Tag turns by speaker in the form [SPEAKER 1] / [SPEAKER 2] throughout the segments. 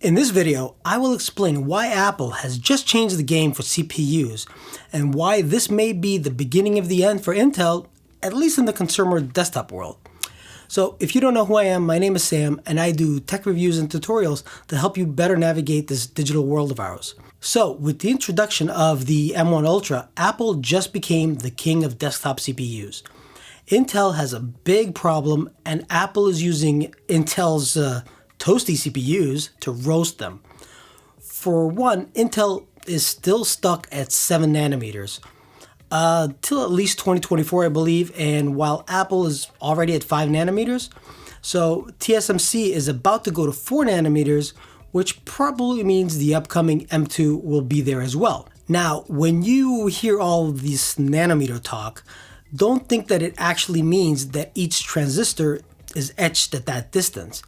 [SPEAKER 1] In this video, I will explain why Apple has just changed the game for CPUs and why this may be the beginning of the end for Intel, at least in the consumer desktop world. So if you don't know who I am, my name is Sam and I do tech reviews and tutorials to help you better navigate this digital world of ours. So with the introduction of the M1 Ultra, Apple just became the king of desktop CPUs. Intel has a big problem and Apple is using Intel's toasty CPUs to roast them. For one, Intel is still stuck at 7 nanometers till at least 2024, I believe, and while Apple is already at 5 nanometers, so TSMC is about to go to 4 nanometers, which probably means the upcoming M2 will be there as well. Now, when you hear all of this nanometer talk, don't think that it actually means that each transistor is etched at that distance.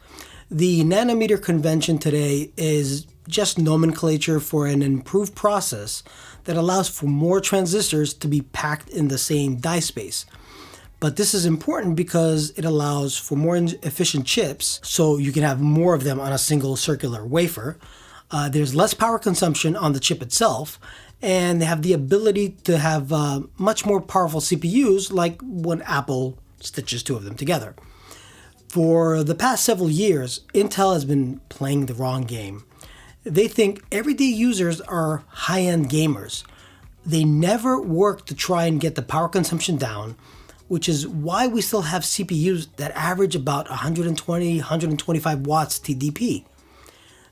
[SPEAKER 1] The nanometer convention today is just nomenclature for an improved process that allows for more transistors to be packed in the same die space. But this is important because it allows for more efficient chips, so you can have more of them on a single circular wafer. There's less power consumption on the chip itself, and they have the ability to have much more powerful CPUs, like when Apple stitches two of them together. For the past several years, Intel has been playing the wrong game. They think everyday users are high-end gamers. They never work to try and get the power consumption down, which is why we still have CPUs that average about 120, 125 watts TDP.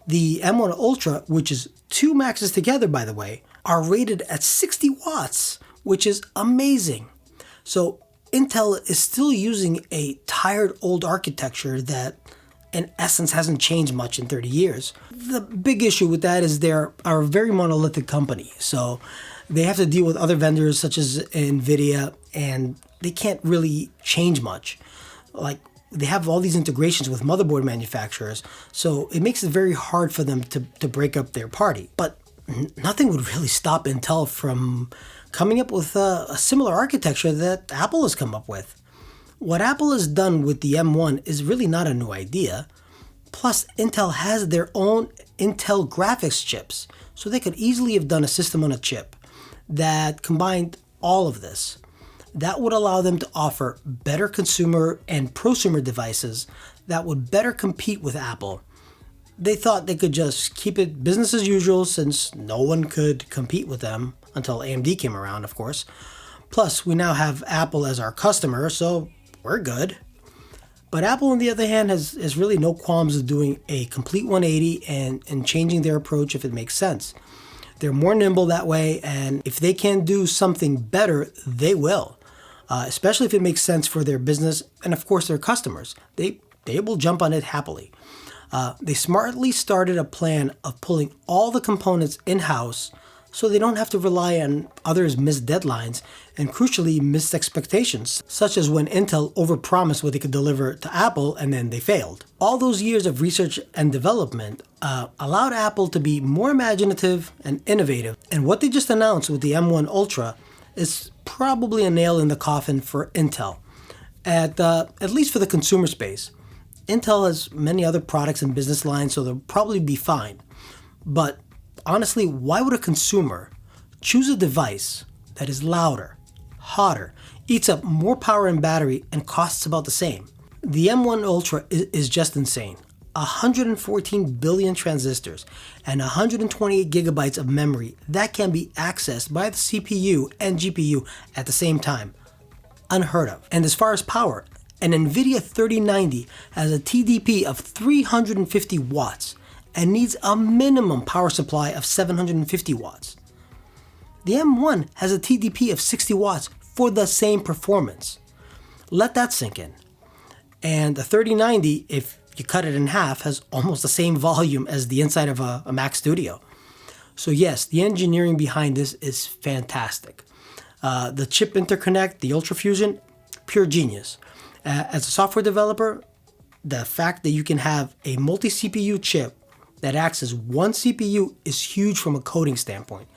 [SPEAKER 1] The M1 Ultra, which is two Maxes together by the way, are rated at 60 watts, which is amazing. So Intel is still using a tired old architecture that in essence hasn't changed much in 30 years. The big issue with that is they're a very monolithic company. So they have to deal with other vendors such as NVIDIA and they can't really change much. Like they have all these integrations with motherboard manufacturers. So it makes it very hard for them to break up their party. But nothing would really stop Intel from coming up with a similar architecture that Apple has come up with. What Apple has done with the M1 is really not a new idea. Plus, Intel has their own Intel graphics chips, so they could easily have done a system on a chip that combined all of this. That would allow them to offer better consumer and prosumer devices that would better compete with Apple. They thought they could just keep it business as usual since no one could compete with them until AMD came around, of course. Plus, we now have Apple as our customer, so we're good. But Apple, on the other hand, has really no qualms of doing a complete 180 and changing their approach if it makes sense. They're more nimble that way, and if they can do something better, they will. Especially if it makes sense for their business and, of course, their customers. They will jump on it happily. They smartly started a plan of pulling all the components in-house so they don't have to rely on others' missed deadlines and crucially missed expectations, such as when Intel overpromised what they could deliver to Apple and then they failed. All those years of research and development allowed Apple to be more imaginative and innovative, and what they just announced with the M1 Ultra is probably a nail in the coffin for Intel, at least for the consumer space. Intel has many other products and business lines, so they'll probably be fine. But honestly, why would a consumer choose a device that is louder, hotter, eats up more power and battery, and costs about the same? The M1 Ultra is just insane. 114 billion transistors and 128 gigabytes of memory that can be accessed by the CPU and GPU at the same time. Unheard of. And as far as power, an NVIDIA 3090 has a TDP of 350 watts and needs a minimum power supply of 750 watts. The M1 has a TDP of 60 watts for the same performance. Let that sink in. And the 3090, if you cut it in half, has almost the same volume as the inside of a Mac Studio. So yes, the engineering behind this is fantastic. The chip interconnect, the UltraFusion, pure genius. As a software developer, the fact that you can have a multi-CPU chip that acts as one CPU is huge from a coding standpoint.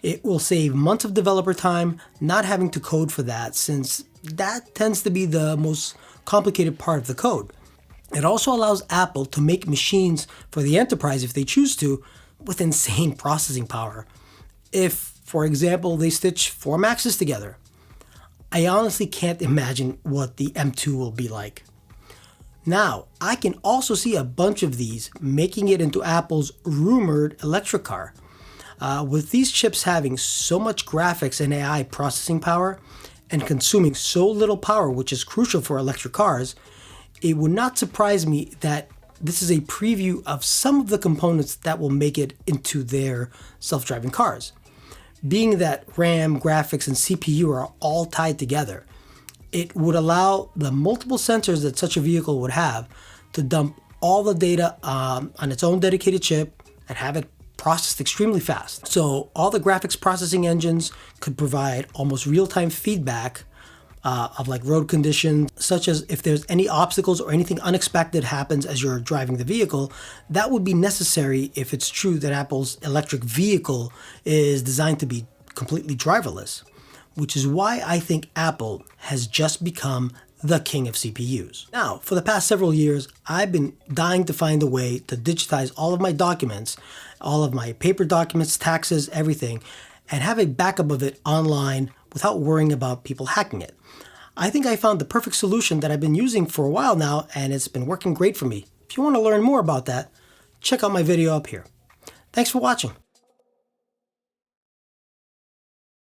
[SPEAKER 1] It will save months of developer time not having to code for that, since that tends to be the most complicated part of the code. It also allows Apple to make machines for the enterprise if they choose to, with insane processing power. If, for example, they stitch 4 Maxes together. I honestly can't imagine what the M2 will be like. Now, I can also see a bunch of these making it into Apple's rumored electric car. With these chips having so much graphics and AI processing power and consuming so little power, which is crucial for electric cars, it would not surprise me that this is a preview of some of the components that will make it into their self-driving cars. Being that RAM, graphics, and CPU are all tied together, it would allow the multiple sensors that such a vehicle would have to dump all the data on its own dedicated chip and have it processed extremely fast. So all the graphics processing engines could provide almost real-time feedback of like road conditions, such as if there's any obstacles or anything unexpected happens as you're driving the vehicle. That would be necessary if it's true that Apple's electric vehicle is designed to be completely driverless, which is why I think Apple has just become the king of CPUs. Now, for the past several years, I've been dying to find a way to digitize all of my documents, all of my paper documents, taxes, everything, and have a backup of it online without worrying about people hacking it. I think I found the perfect solution that I've been using for a while now, and it's been working great for me. If you want to learn more about that, check out my video up here. Thanks for watching.